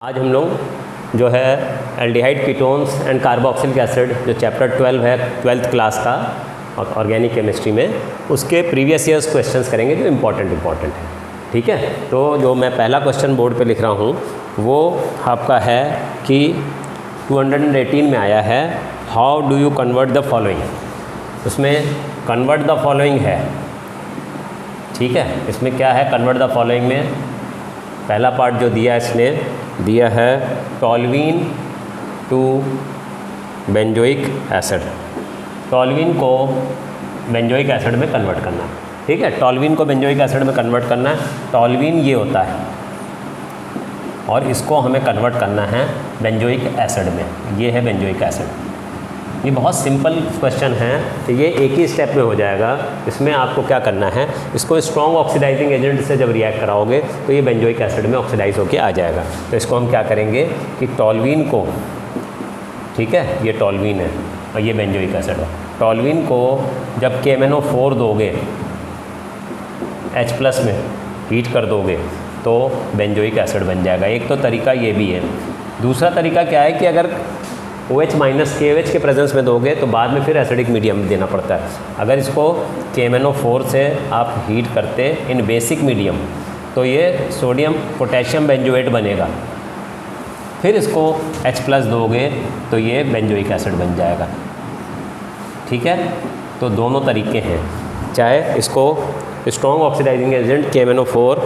आज हम लोग जो है aldehyde ketones and carboxylic acid जो चैप्टर 12 है 12th क्लास का ऑर्गेनिक केमिस्ट्री में, उसके प्रीवियस ईयर्स क्वेश्चंस करेंगे जो इम्पोर्टेंट है। ठीक है, तो जो मैं पहला क्वेश्चन बोर्ड पे लिख रहा हूँ वो आपका है कि 218 में आया है, how do you convert the following. उसमें कन्वर्ट द फॉलोइंग है। ठीक है, इसमें क्या है कन्वर्ट द फॉलोइंग में, पहला पार्ट जो दिया है इसने दिया है toluene to benzoic acid. Toluene को बेंजोइक एसिड में कन्वर्ट करना है। ठीक है, टॉल्यूइन को बेंजोइक एसिड में कन्वर्ट करना है। टॉल्यूइन ये होता है और इसको हमें कन्वर्ट करना है बेंजोइक एसिड में। ये है बेंजोइक एसिड। ये बहुत सिंपल क्वेश्चन है, तो ये एक ही स्टेप में हो जाएगा। इसमें आपको क्या करना है, इसको स्ट्रॉन्ग ऑक्सीडाइजिंग एजेंट से जब रिएक्ट कराओगे तो ये बेंजोइक एसिड में ऑक्सीडाइज होके आ जाएगा। तो इसको हम क्या करेंगे कि टॉल्यूइन को, ठीक है ये टॉल्यूइन है और ये बेंजोइक एसिड है, टॉल्यूइन को जब KMnO4 दोगे H+ में हीट कर दोगे तो बेंजोइक एसिड बन जाएगा। एक तो तरीका ये भी है। दूसरा तरीका क्या है कि अगर OH- KOH के प्रेजेंस में दोगे तो बाद में फिर एसिडिक मीडियम देना पड़ता है। अगर इसको KMnO4 से आप हीट करते इन बेसिक मीडियम तो ये सोडियम पोटेशियम बेंजोएट बनेगा। फिर इसको H+ दोगे तो ये बेंजोइक एसिड बन जाएगा। ठीक है, तो दोनों तरीके हैं। चाहे इसको स्ट्रॉन्ग ऑक्सीडाइजिंग एजेंट KMnO4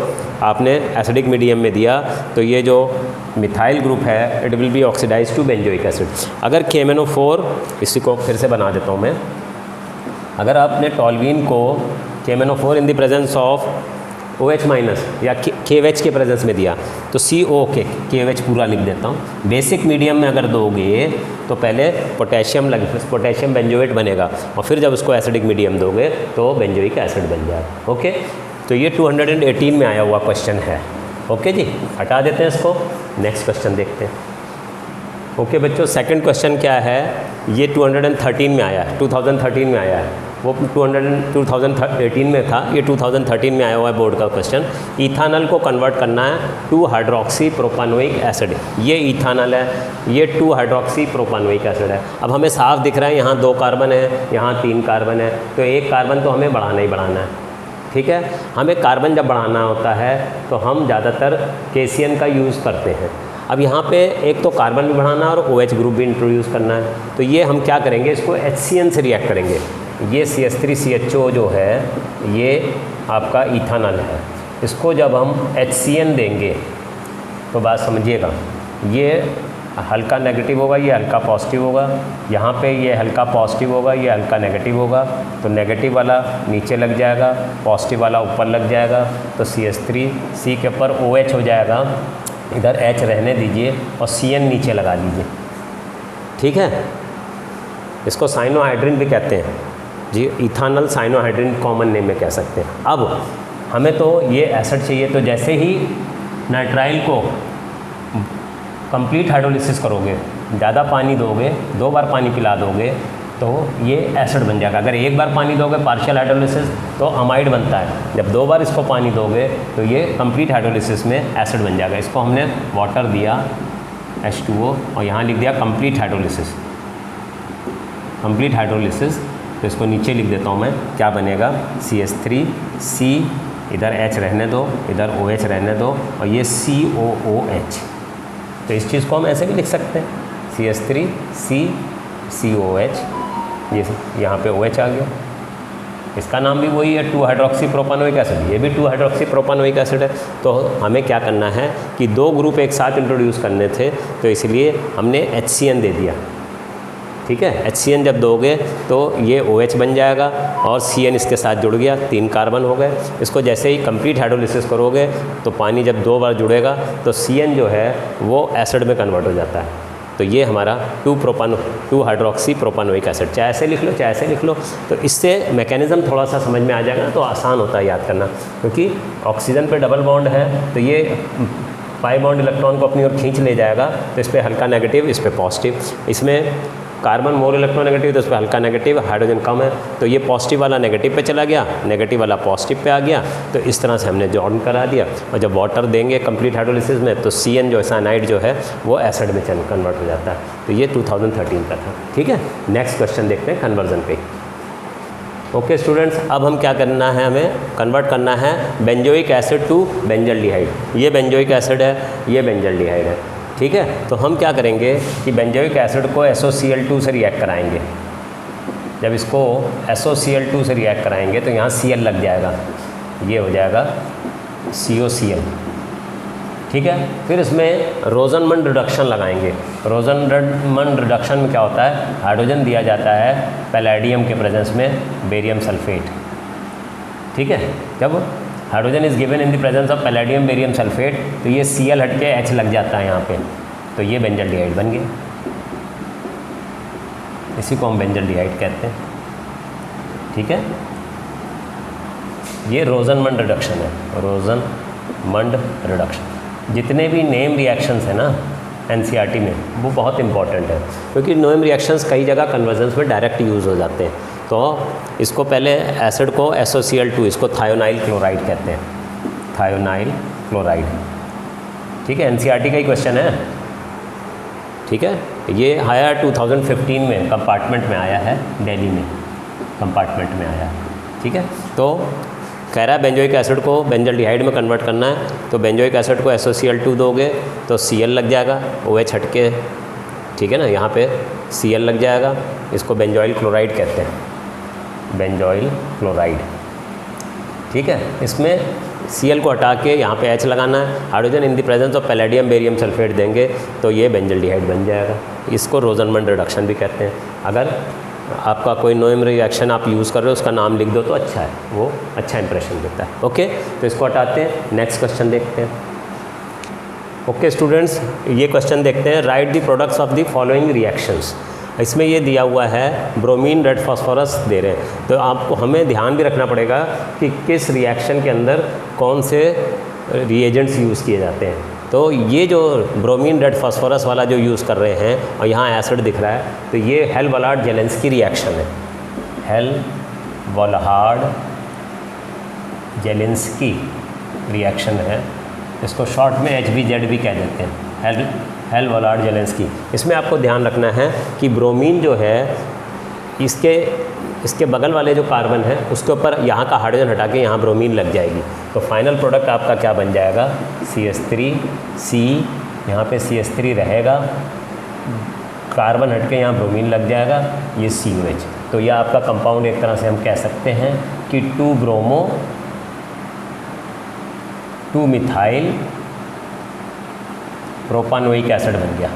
आपने एसिडिक मीडियम में दिया तो ये जो मिथाइल ग्रुप है it will be oxidise to benzoic acid. अगर KMnO4, इसी को फिर से बना देता हूँ मैं, अगर आपने टॉल्यूइन को KMnO4 in the presence of OH- या KOH के प्रेजेंस में दिया तो COK, KOH पूरा लिख देता हूँ। बेसिक मीडियम में अगर दोगे तो पहले पोटेशियम बेंजोएट बनेगा और फिर जब उसको एसिडिक मीडियम दोगे तो बेंजोइक एसिड बन जाएगा। ओके, तो ये 218 में आया हुआ क्वेश्चन है। ओके जी, हटा देते हैं इसको, नेक्स्ट क्वेश्चन देखते हैं। ओके बच्चों, सेकंड क्वेश्चन क्या है, ये 213 में आया है, 2013 में आया है। वो 2018 में था, ये 2013 में आया हुआ है बोर्ड का क्वेश्चन। इथानल को कन्वर्ट करना है 2-हाइड्रोक्सी प्रोपानोइक एसिड। ये इथानल है, ये 2-हाइड्रोक्सी प्रोपानोइक एसिड है। अब हमें साफ दिख रहा है यहाँ 2 कार्बन है, यहाँ 3 कार्बन है, तो 1 कार्बन तो हमें बढ़ाना ही बढ़ाना है। ठीक है, हमें कार्बन जब बढ़ाना होता है तो हम ज़्यादातर KCN का यूज़ करते हैं। अब यहाँ पे एक तो कार्बन भी बढ़ाना और OH ग्रुप भी इंट्रोड्यूस करना है, तो ये हम क्या करेंगे, इसको HCN से रिएक्ट करेंगे। ये CH3CHO जो है ये आपका इथानल है, इसको जब हम HCN देंगे तो बात समझिएगा, ये हल्का नेगेटिव होगा, ये हल्का पॉजिटिव होगा, यहाँ पे ये हल्का पॉजिटिव होगा, ये हल्का नेगेटिव होगा, तो नेगेटिव वाला नीचे लग जाएगा, पॉजिटिव वाला ऊपर लग जाएगा, तो CH3 के ऊपर OH हो जाएगा, इधर H रहने दीजिए और CN नीचे लगा लीजिए। ठीक है, इसको साइनोहाइड्रिन भी कहते हैं जी, इथानल साइनोहाइड्रिन कॉमन नेम में कह सकते हैं। अब हमें तो ये एसिड चाहिए, तो जैसे ही नाइट्राइल को कंप्लीट हाइड्रोलिसिस करोगे, ज़्यादा पानी दोगे, 2 बार पानी पिला दोगे तो ये एसिड बन जाएगा। अगर 1 बार पानी दोगे पार्शियल हाइड्रोलिसिस तो अमाइड बनता है, जब 2 बार इसको पानी दोगे तो ये कंप्लीट हाइड्रोलिसिस में एसिड बन जाएगा। इसको हमने वाटर दिया H2O और यहाँ लिख दिया कंप्लीट हाइड्रोलिसिस, कंप्लीट हाइड्रोलिसिस। तो इसको नीचे लिख देता हूँ मैं, क्या बनेगा, CH3C, इधर H रहने दो, इधर OH रहने दो और ये COOH। तो इस चीज़ को हम ऐसे भी लिख सकते हैं, CH3CCOH, ये यहाँ पे OH आ गया। इसका नाम भी वही है 2-हाइड्रोक्सी प्रोपानोइक एसिड, ये भी 2-हाइड्रोक्सी प्रोपानोइक एसिड है। तो हमें क्या करना है कि 2 ग्रुप एक साथ इंट्रोड्यूस करने थे, तो इसलिए हमने HCN दे दिया। ठीक है, HCN जब दोगे तो ये OH बन जाएगा और CN इसके साथ जुड़ गया, 3 कार्बन हो गए। इसको जैसे ही कंप्लीट हाइड्रोलिसिस करोगे तो पानी जब 2 बार जुड़ेगा तो CN जो है वो एसिड में कन्वर्ट हो जाता है। तो ये हमारा 2-हाइड्रोक्सी प्रोपानोइक एसिड, चाहे ऐसे लिख लो चाहे ऐसे लिख लो। तो इससे मैकेनिज़्म थोड़ा सा समझ में आ जाएगा, तो आसान होता है याद करना, क्योंकि ऑक्सीजन पे डबल बॉन्ड है तो ये पाई बॉन्ड इलेक्ट्रॉन को अपनी ओर खींच ले जाएगा, तो इस पर हल्का नेगेटिव, इस पर पॉजिटिव। इसमें कार्बन मोर इलेक्ट्रोनेगेटिव तो उस पर हल्का नेगेटिव, हाइड्रोजन कम है तो ये पॉजिटिव वाला नेगेटिव पे चला गया, नेगेटिव वाला पॉजिटिव पे आ गया। तो इस तरह से हमने जॉइन करा दिया और जब वाटर देंगे कंप्लीट हाइड्रोलिसिस में तो CN जो साइनाइड जो है वो एसिड में कन्वर्ट हो जाता है। तो ये 2013 का था। ठीक है, नेक्स्ट क्वेश्चन देखते हैं कन्वर्जन पे। ओके स्टूडेंट्स, अब हम क्या करना है, हमें कन्वर्ट करना है बेंजोइक एसिड टू बेंजल्डिहाइड। ये बेंजोइक एसिड है, ये बेंजल्डिहाइड है। ठीक है, तो हम क्या करेंगे कि बेंजोइक एसिड को SOCl2 से रिएक्ट कराएंगे। जब इसको SOCl2 से रिएक्ट कराएंगे तो यहाँ Cl लग जाएगा, ये हो जाएगा COCl। ठीक है, फिर इसमें रोजनमंड रिडक्शन लगाएंगे। रोजनमंड रिडक्शन में क्या होता है, हाइड्रोजन दिया जाता है पैलेडियम के प्रेजेंस में बेरियम सल्फेट। ठीक है, जब hydrogen is given in the presence of palladium barium sulphate तो ये Cl हट के H लग जाता है यहाँ पे, तो ये बेंजल्डिहाइड बन गया। इसी को हम बेंजल्डिहाइड कहते हैं। ठीक है, ये रोजनमंड रिडक्शन है, रोजनमंड रिडक्शन। जितने भी नेम रिएक्शंस हैं ना NCERT में वो बहुत इंपॉर्टेंट है, क्योंकि नेम रिएक्शंस कई जगह कन्वर्जन्स में डायरेक्ट यूज़ हो जाते हैं। तो इसको पहले एसिड को SOCl2, इसको थायोनाइल क्लोराइड कहते हैं, थायोनाइल क्लोराइड। ठीक है, NCERT का ही क्वेश्चन है। ठीक है, ये आया 2015 में, कंपार्टमेंट में आया है, दिल्ली में कंपार्टमेंट में आया है। ठीक है, तो कह रहा है बेंजोइक एसिड को बेंजल्डिहाइड में कन्वर्ट करना है, तो बेंजोइक एसिड को SOCl2 दोगे तो Cl लग जाएगा, OH हट के, ठीक है ना, यहाँ पे Cl लग जाएगा। इसको बेंजोइल क्लोराइड कहते हैं, बेंजोइल क्लोराइड। ठीक है, इसमें Cl को हटा के यहाँ पे H लगाना है, hydrogen in the presence of palladium barium sulphate देंगे तो ये बेंजल्डिहाइड बन जाएगा। इसको रोजनमंड रिडक्शन भी कहते हैं। अगर आपका कोई नेम रिएक्शन आप यूज़ कर रहे हो उसका नाम लिख दो तो अच्छा है, वो अच्छा इंप्रेशन देता है। ओके, तो इसको हटाते हैं, नेक्स्ट क्वेश्चन देखते हैं। ओके स्टूडेंट्स, ये क्वेश्चन देखते हैं, right the products of the following reactions. इसमें ये दिया हुआ है ब्रोमीन रेड फास्फोरस दे रहे हैं, तो आपको हमें ध्यान भी रखना पड़ेगा कि किस रिएक्शन के अंदर कौन से रिएजेंट्स यूज़ किए जाते हैं। तो ये जो ब्रोमीन रेड फास्फोरस वाला जो यूज़ कर रहे हैं और यहाँ एसिड दिख रहा है, तो ये हेल-वलार्ड जेलेंस्की रिएक्शन है, हेल-वलार्ड जेलेंस्की रिएक्शन है। इसको शॉर्ट में HVZ भी कह देते हैं, हेल-वलार्ड जेलेंस्की। इसमें आपको ध्यान रखना है कि ब्रोमीन जो है इसके बगल वाले जो कार्बन है उसके ऊपर यहाँ का हाइड्रोजन हटा के यहाँ ब्रोमीन लग जाएगी, तो फाइनल प्रोडक्ट आपका क्या बन जाएगा, CH3C। यहाँ पे CH3 रहेगा, कार्बन हट के यहाँ ब्रोमीन लग जाएगा, ये COH। तो यह आपका कंपाउंड एक तरह से हम कह सकते हैं कि 2-ब्रोमो 2-मिथाइल प्रोपानोइक एसिड बन गया,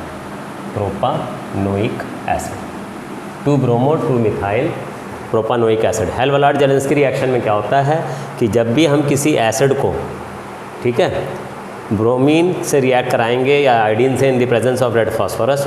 propanoic acid, two bromo two methyl propanoic acid. Hell Volhard Zelinsky reaction में क्या होता है कि जब भी हम किसी एसिड को, ठीक है, ब्रोमीन से रिएक्ट कराएंगे या आयोडीन से in the presence of red phosphorus,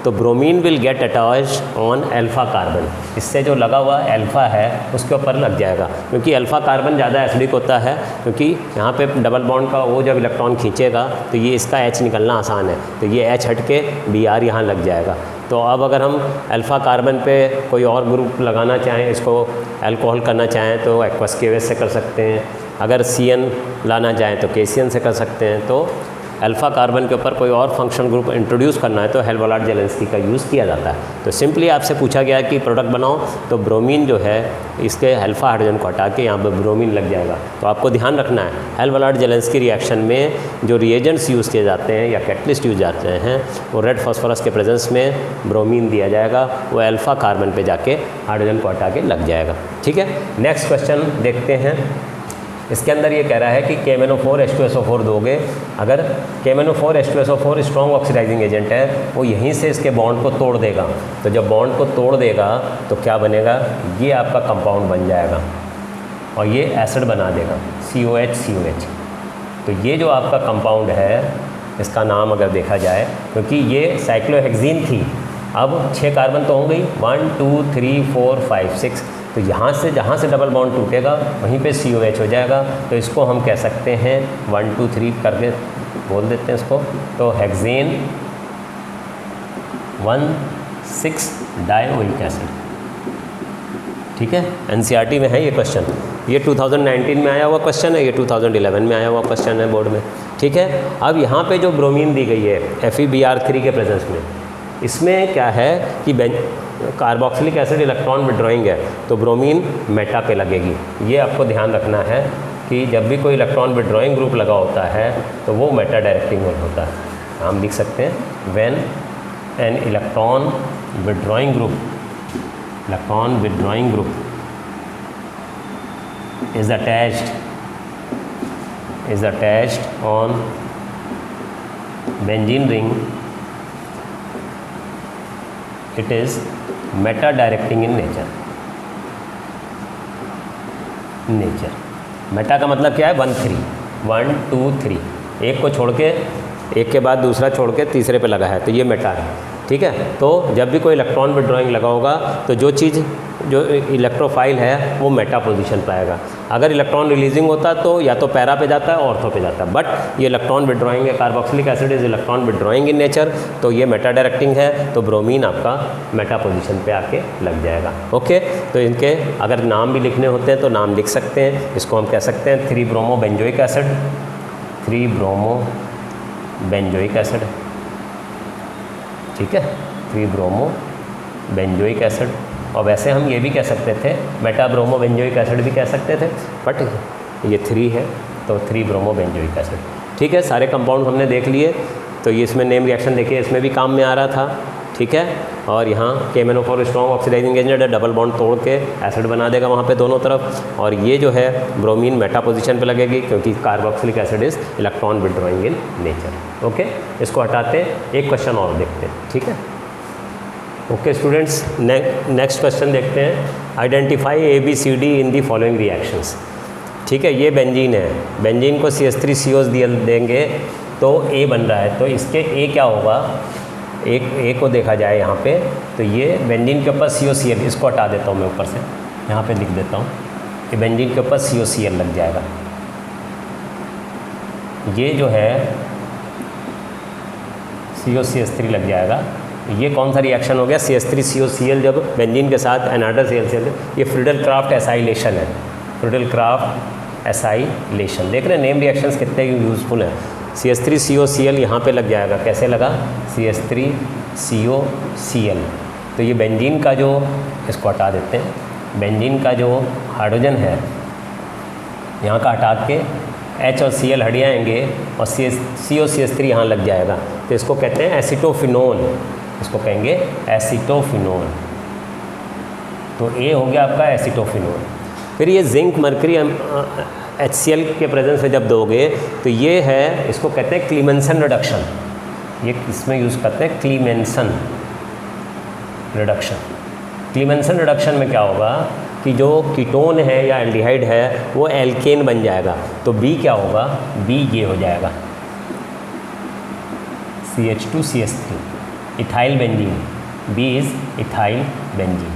तो bromine will get attached on alpha carbon. इससे जो लगा हुआ अल्फा है उसके ऊपर लग जाएगा, क्योंकि अल्फा कार्बन ज़्यादा एसिडिक होता है, क्योंकि यहाँ पे डबल बॉन्ड का वो जब इलेक्ट्रॉन खींचेगा तो ये इसका H निकलना आसान है, तो ये H हट के Br यहाँ लग जाएगा। तो अब अगर हम अल्फ़ा कार्बन पे कोई और ग्रुप लगाना चाहें, इसको अल्कोहल करना चाहें तो एक्वस KOH से कर सकते हैं, अगर CN लाना चाहें तो KCN से कर सकते हैं। तो अल्फ़ा कार्बन के ऊपर कोई और फंक्शनल ग्रुप इंट्रोड्यूस करना है तो हेल-वलार्ड जेलेंस्की का यूज़ किया जाता है। तो सिंपली आपसे पूछा गया कि प्रोडक्ट बनाओ, तो ब्रोमीन जो है इसके अल्फ़ा हाइड्रोजन को हटा के यहाँ पर ब्रोमीन लग जाएगा। तो आपको ध्यान रखना है, हेल-वलार्ड जेलेंस्की रिएक्शन में जो रिएजेंट्स यूज़ किए जाते हैं या कैटलिस्ट यूज जाते हैं, वो रेड फास्फोरस के प्रेजेंस में ब्रोमीन दिया जाएगा, वो अल्फ़ा कार्बन पर जाके हाइड्रोजन को हटा के लग जाएगा। ठीक है, नेक्स्ट क्वेश्चन देखते हैं। इसके अंदर ये कह रहा है कि KMnO4 H2SO4 दोगे, अगर KMnO4 H2SO4 strong oxidising agent है, वो यहीं से इसके बॉन्ड को तोड़ देगा। तो जब बॉन्ड को तोड़ देगा तो क्या बनेगा, ये आपका कंपाउंड बन जाएगा और ये एसिड बना देगा, COH। तो ये जो आपका कंपाउंड है, इसका नाम अगर देखा जाए, क्योंकि ये साइक्लोहेक्सीन थी, अब 6 कार्बन तो हो गई, 1 2 3 4 5 6, तो यहाँ से जहाँ से डबल बॉन्ड टूटेगा वहीं पे COH हो जाएगा। तो इसको हम कह सकते हैं 1 2 3 करके बोल देते हैं इसको, तो हेक्सेन 1 6 डायोइक एसिड। ठीक है, एनसीईआरटी में है ये क्वेश्चन। ये 2019 में आया हुआ क्वेश्चन है, ये 2011 में आया हुआ क्वेश्चन है बोर्ड में। ठीक है, अब यहाँ पे जो ब्रोमीन दी गई है FeBr3 के प्रेजेंस में, इसमें क्या है कि कार्बोक्सिलिक एसिड इलेक्ट्रॉन विड्रॉइंग है, तो ब्रोमीन मेटा पे लगेगी। ये आपको ध्यान रखना है कि जब भी कोई इलेक्ट्रॉन विड्रॉइंग ग्रुप लगा होता है तो वो मेटा डायरेक्टिंग होता है। हम लिख सकते हैं when an electron withdrawing group is attached on benzene ring, it is meta directing in nature। Meta का मतलब क्या है? 1 2 3, एक को छोड़ के, एक के बाद दूसरा छोड़ के तीसरे पे लगा है, तो ये मेटा है। ठीक है, तो जब भी कोई इलेक्ट्रॉन विड्रॉइंग लगा होगा तो जो चीज़ जो इलेक्ट्रोफाइल है वो मेटा पोजीशन पे आएगा। अगर इलेक्ट्रॉन रिलीजिंग होता तो या तो पैरा पे जाता है, ऑर्थो पे जाता है, बट ये इलेक्ट्रॉन विड्रॉइंग है। Carboxylic acid is electron withdrawing in nature, तो ये मेटा डायरेक्टिंग है, तो ब्रोमीन आपका मेटा पोजीशन पे आके लग जाएगा। ओके, तो इनके अगर नाम भी लिखने होते हैं तो नाम लिख सकते हैं। इसको हम कह सकते हैं 3-ब्रोमो बेंजोइक एसिड, 3-ब्रोमो बेंजोइक एसिड। ठीक है, 3-ब्रोमो बेंजोइक एसिड। और वैसे हम ये भी कह सकते थे मेटा ब्रोमो बेंजोइक एसिड भी कह सकते थे, बट ये 3 है तो 3-ब्रोमो बेंजोइक एसिड। ठीक है, सारे कंपाउंड हमने देख लिए। तो ये इसमें नेम रिएक्शन देखिए, इसमें भी काम में आ रहा था। ठीक है, और यहाँ KMnO4 स्ट्रॉन्ग ऑक्सीडाइजिंग एजेंट है, डबल बॉन्ड तोड़ के एसिड बना देगा वहाँ पे दोनों तरफ। और ये जो है ब्रोमीन मेटा पोजीशन पे लगेगी क्योंकि carboxylic acid is electron withdrawing in nature. Okay, इसको हटाते हैं, एक क्वेश्चन और देखते हैं। ठीक है, ओके स्टूडेंट्स, नेक्स्ट क्वेश्चन देखते हैं। Identify ABCD in the following reactions. ठीक है, ये बेंजीन है, बेंजीन को CH3CO देंगे तो A बन रहा है, तो इसके A क्या होगा? एक A को देखा जाए यहाँ पे, तो ये बेंजीन के ऊपर COCl, इसको हटा देता हूँ मैं ऊपर से, यहाँ पे लिख देता हूँ, ये बेंजीन के ऊपर COCl लग जाएगा। ये जो है COCH3 लग जाएगा। ये कौन सा रिएक्शन हो गया? CH3COCl जब बेंजीन के साथ एनाडर CL, ये फ्रीडल-क्राफ्ट एसाइलेशन है, फ्रीडल-क्राफ्ट एसाइलेशन। देख रहे हैं नेम रिएक्शंस कितने यूज़फुल हैं। CH3COCl यहाँ पे लग जाएगा, कैसे लगा? CH3COCl। तो ये बेंजीन का जो, इसको हटा देते हैं, बेंजीन का जो हाइड्रोजन है यहाँ का हटा के H और Cl हट जाएंगे और COCH3 यहाँ लग जाएगा, तो इसको कहते हैं एसिटोफिनोन, इसको कहेंगे एसिटोफिनोन। तो A हो गया आपका एसिटोफिनोन। फिर ये जिंक मरकरी HCl के प्रेजेंस में जब दोगे तो ये है, इसको कहते हैं क्लीमेंसन रिडक्शन। ये इसमें यूज़ करते हैं क्लीमेंसन रिडक्शन। क्लीमेंसन रिडक्शन में क्या होगा कि जो कीटोन है या एल्डिहाइड है वो एल्केन बन जाएगा, तो B क्या होगा? B ये हो जाएगा CH2CH3, ethyl benzene. B is ethyl benzene.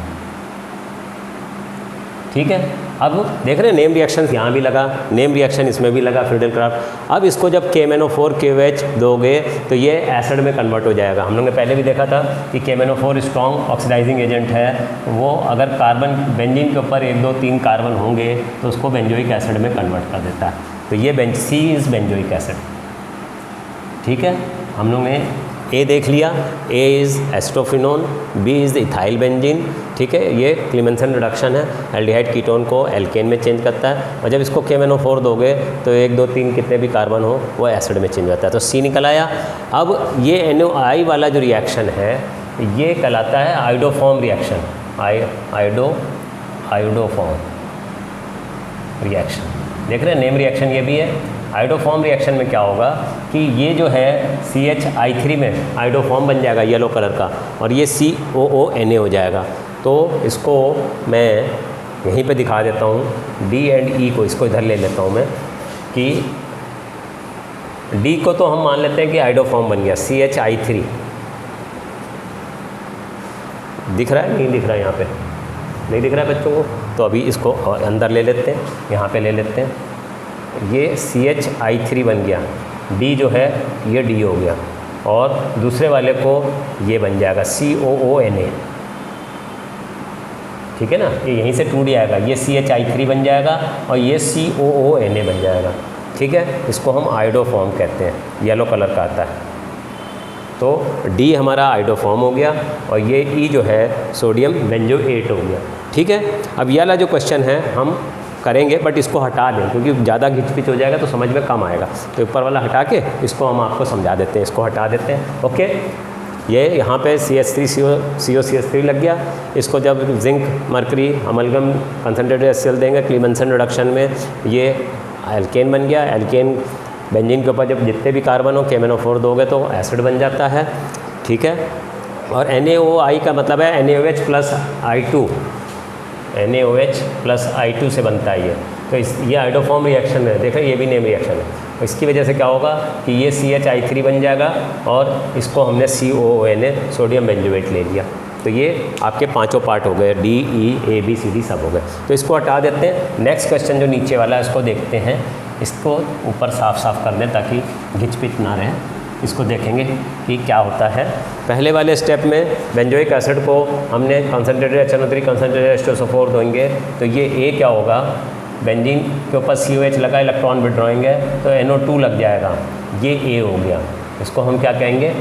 ठीक है, अब देख रहे हैं नेम रिएक्शन यहाँ भी लगा, नेम रिएक्शन इसमें भी लगा, फ्रीडल-क्राफ्ट। अब इसको जब KMnO4 KOH दोगे तो ये एसिड में कन्वर्ट हो जाएगा। हम लोग ने पहले भी देखा था कि KMnO4 स्ट्रॉन्ग ऑक्सीडाइजिंग एजेंट है, वो अगर कार्बन बेंजीन के ऊपर 1 2 3 कार्बन होंगे तो उसको बेंजोइक एसिड में कन्वर्ट कर देता है। तो ये C इज़ बेंजोइक एसिड। ठीक है, हम लोग ने A देख लिया, A is acetophenone, B is ethyl benzene. ठीक है, ये क्लीमेंसन रिडक्शन है, एल्डिहाइड कीटोन को एल्केन में चेंज करता है। और जब इसको KMnO4 दोगे तो 1 2 3 कितने भी कार्बन हो वो एसिड में चेंज होता है, तो C निकल आया। अब ये NOI वाला जो रिएक्शन है ये कहलाता है आयोडोफॉर्म रिएक्शन, आयोडोफॉर्म रिएक्शन। देख रहे हैं नेम रिएक्शन ये भी है। आयोडोफॉर्म रिएक्शन में क्या होगा कि ये जो है CHI3 में आयोडोफॉर्म बन जाएगा येलो कलर का, और ये COONA हो जाएगा। तो इसको मैं यहीं पे दिखा देता हूँ, D एंड E को, इसको इधर ले लेता हूँ मैं, कि D को तो हम मान लेते हैं कि आयोडोफॉर्म बन गया CHI3। दिख रहा है? नहीं दिख रहा है, यहाँ पे नहीं दिख रहा है बच्चों को, तो अभी इसको अंदर ले लेते हैं, यहाँ पे ले लेते हैं। ये CHI3 बन गया, D जो है ये D हो गया, और दूसरे वाले को ये बन जाएगा COONA, ठीक है ना, ये यहीं से टूट जाएगा, ये CHI3 बन जाएगा और ये COONA बन जाएगा, ठीक है। इसको हम आयोडोफॉर्म कहते हैं, येलो कलर का आता है। तो D हमारा आयोडोफॉर्म हो गया और ये E जो है सोडियम बेंजोएट हो गया, ठीक है। अब ये वाला जो क्वेश्चन है हम करेंगे, बट इसको हटा दें क्योंकि ज़्यादा घिच-पिच हो जाएगा तो समझ में कम आएगा, तो ऊपर वाला हटा के इसको हम आपको समझा देते हैं, इसको हटा देते हैं, ओके। ये यहाँ पे CH3COCH3 लग गया, इसको जब zinc mercury amalgam concentrated HCl देंगे क्लीमेंसन रिडक्शन में, ये एल्केन बन गया। एल्केन बेंजीन के ऊपर जब जितने भी कार्बन हो KMnO4 दोगे तो एसिड बन जाता है, ठीक है। और NaOI का मतलब है NaOH plus I2, NaOH plus I2 से बनता है ये। तो ये आयोडोफॉर्म रिएक्शन है, देखो ये भी नेम रिएक्शन है। तो इसकी वजह से क्या होगा कि ये CHI3 बन जाएगा और इसको हमने COONA सोडियम बेंजोएट ले लिया। तो ये आपके पांचों पार्ट हो गए, D, E, A, B, C, D सब हो गए। तो इसको हटा देते हैं। नेक्स्ट क्वेश्चन जो नीचे वाला है इसको देखते हैं, इसको ऊपर साफ साफ कर दें ताकि घिच-पिच ना रहे। इसको देखेंगे कि क्या होता है। पहले वाले स्टेप में बेंजोइक एसिड को हमने कंसनट्रेटेड HNO3 कंसनट्रेटेड H2SO4 देंगे, तो ये A क्या होगा, बेंजीन के ऊपर COH लगा, इलेक्ट्रॉन विड्रॉइंग है तो NO2 लग जाएगा, ये A हो गया। इसको हम क्या कहेंगे,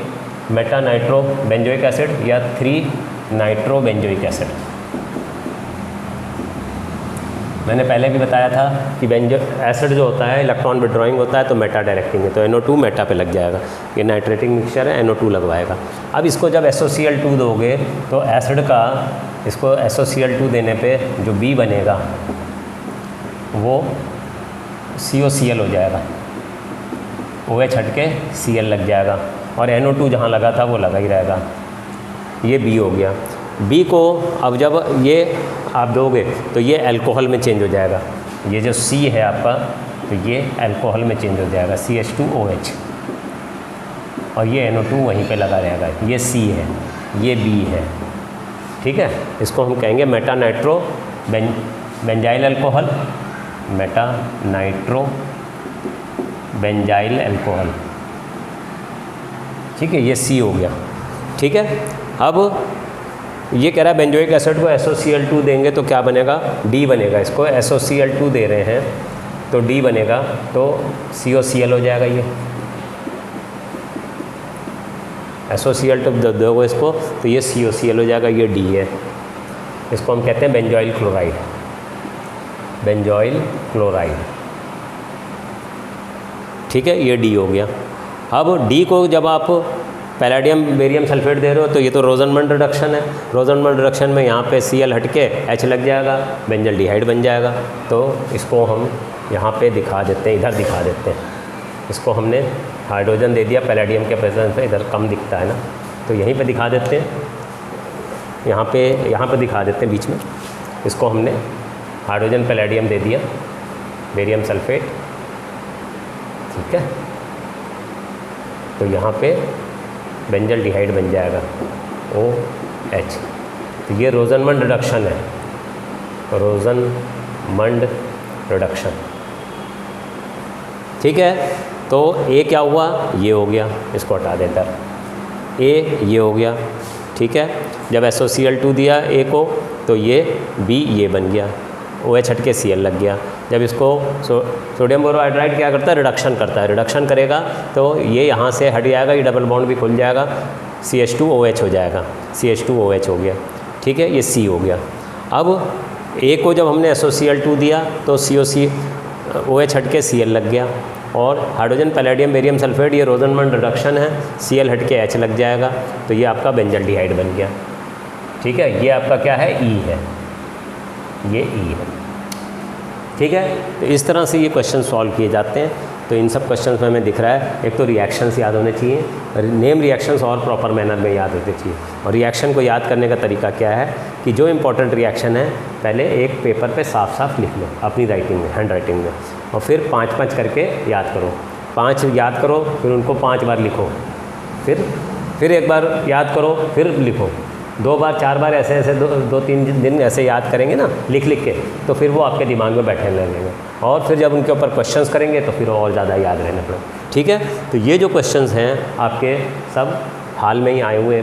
मेटा नाइट्रो बेंजोइक एसिड या 3 नाइट्रो बेंजोइक एसिड। मैंने पहले भी बताया था कि बेंजो एसिड जो होता है इलेक्ट्रॉन विड्रॉइंग होता है तो मेटा डायरेक्टिंग है, तो NO2 मेटा पे लग जाएगा, ये नाइट्रेटिंग मिक्सचर है, NO2 लगवाएगा। अब इसको जब SOCl2 दोगे तो एसिड का, इसको SOCl2 देने पे जो B बनेगा वो COCl हो जाएगा, OH हट के Cl लग जाएगा और NO2 जहाँ लगा था वो लगा ही रहेगा, ये B हो गया। B को अब जब ये आप दोगे तो ये अल्कोहल में चेंज हो जाएगा, ये जो C है आपका तो ये अल्कोहल में चेंज हो जाएगा CH2OH, और ये NO2 वहीं पे लगा रहेगा, ये C है, ये B है, ठीक है। इसको हम कहेंगे Meta nitro benzyl alcohol, Meta nitro benzyl alcohol, ठीक है, ये C हो गया, ठीक है। अब ये कह रहा है बेंजोइक एसिड को SOCl2 देंगे तो क्या बनेगा, D बनेगा। इसको SOCl2 दे रहे हैं तो D बनेगा, तो COCl हो जाएगा। ये SOCl2 दोगे इसको तो ये COCl हो जाएगा, ये D है। इसको हम कहते हैं बेंजोइल क्लोराइड, बेंजोइल क्लोराइड, ठीक है, ये D हो गया। अब D को जब आप पैलेडियम बेरियम सल्फेट दे रहे हो तो ये तो रोजनमंड रिडक्शन है, रोजनमंड रिडक्शन में यहाँ पे Cl हट के H लग जाएगा, बेंजल्डिहाइड बन जाएगा। तो इसको हम यहाँ पे दिखा देते हैं, इधर दिखा देते हैं। इसको हमने हाइड्रोजन दे दिया पैलेडियम के प्रेजेंस में, इधर कम दिखता है ना, तो यहीं पे दिखा देते हैं, यहाँ पे दिखा देते हैं बीच में। इसको हमने हाइड्रोजन पैलेडियम दे दिया, बेरियम सल्फेट, ठीक है। तो यहाँ पे बेंजल्डिहाइड बन जाएगा OH। तो ये रोजनमंड रिडक्शन है, रोजनमंड रिडक्शन, ठीक है। तो A क्या हुआ, ये हो गया, इसको हटा देता है, A ये हो गया, ठीक है। जब SOCl2 दिया A को तो ये B ये बन गया, OH हट के Cl लग गया। जब इसको सोडियम बोरोहाइड्राइड क्या करता है, रिडक्शन करता है, रिडक्शन करेगा तो ये यहाँ से हट जाएगा, ये डबल बॉन्ड भी खुल जाएगा, CH2OH हो जाएगा, CH2OH हो गया, ठीक है, ये C हो गया। अब A को जब हमने SOCl2 दिया तो OH हट के Cl लग गया, और हाइड्रोजन पैलेडियम बेरियम सल्फेट ये रोजनमंड रिडक्शन है, Cl हट के H लग जाएगा, तो ये आपका बेंजल्डिहाइड बन गया, ठीक है। ये आपका क्या है, E है, ये E है, ठीक है। तो इस तरह से ये क्वेश्चन सॉल्व किए जाते हैं। तो इन सब क्वेश्चंस में हमें दिख रहा है, एक तो रिएक्शंस याद होने चाहिए, नेम रिएक्शंस और प्रॉपर मैनर में याद होने चाहिए। और रिएक्शन को याद करने का तरीका क्या है कि जो इंपॉर्टेंट रिएक्शन है पहले एक पेपर पे साफ साफ लिख लो अपनी राइटिंग में, हैंड राइटिंग में, और फिर 5-5 करके याद करो, 5 याद करो, फिर उनको 5 बार लिखो, फिर एक बार याद करो, फिर लिखो, 2 बार 4 बार ऐसे 2-3 दिन ऐसे याद करेंगे ना लिख के, तो फिर वो आपके दिमाग में बैठने लगेंगे, और फिर जब उनके ऊपर क्वेश्चंस करेंगे तो फिर और ज़्यादा याद रहने पड़े। ठीक है, तो ये जो क्वेश्चंस हैं आपके सब हाल में ही आए हुए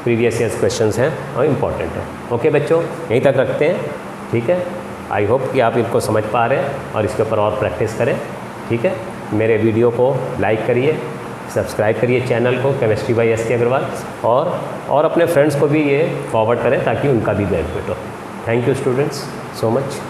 प्रीवियस ईयर्स क्वेश्चंस हैं और इम्पॉर्टेंट है। ओके बच्चों, यहीं तक रखते हैं। ठीक है, आई होप कि आप इनको समझ पा रहे हैं और इसके ऊपर और प्रैक्टिस करें। ठीक है, मेरे वीडियो को लाइक करिए, सब्सक्राइब करिए चैनल को केमिस्ट्री बाय एस के अग्रवाल, और अपने फ्रेंड्स को भी ये फॉरवर्ड करें ताकि उनका भी बेनिफिट हो। Thank you students so much.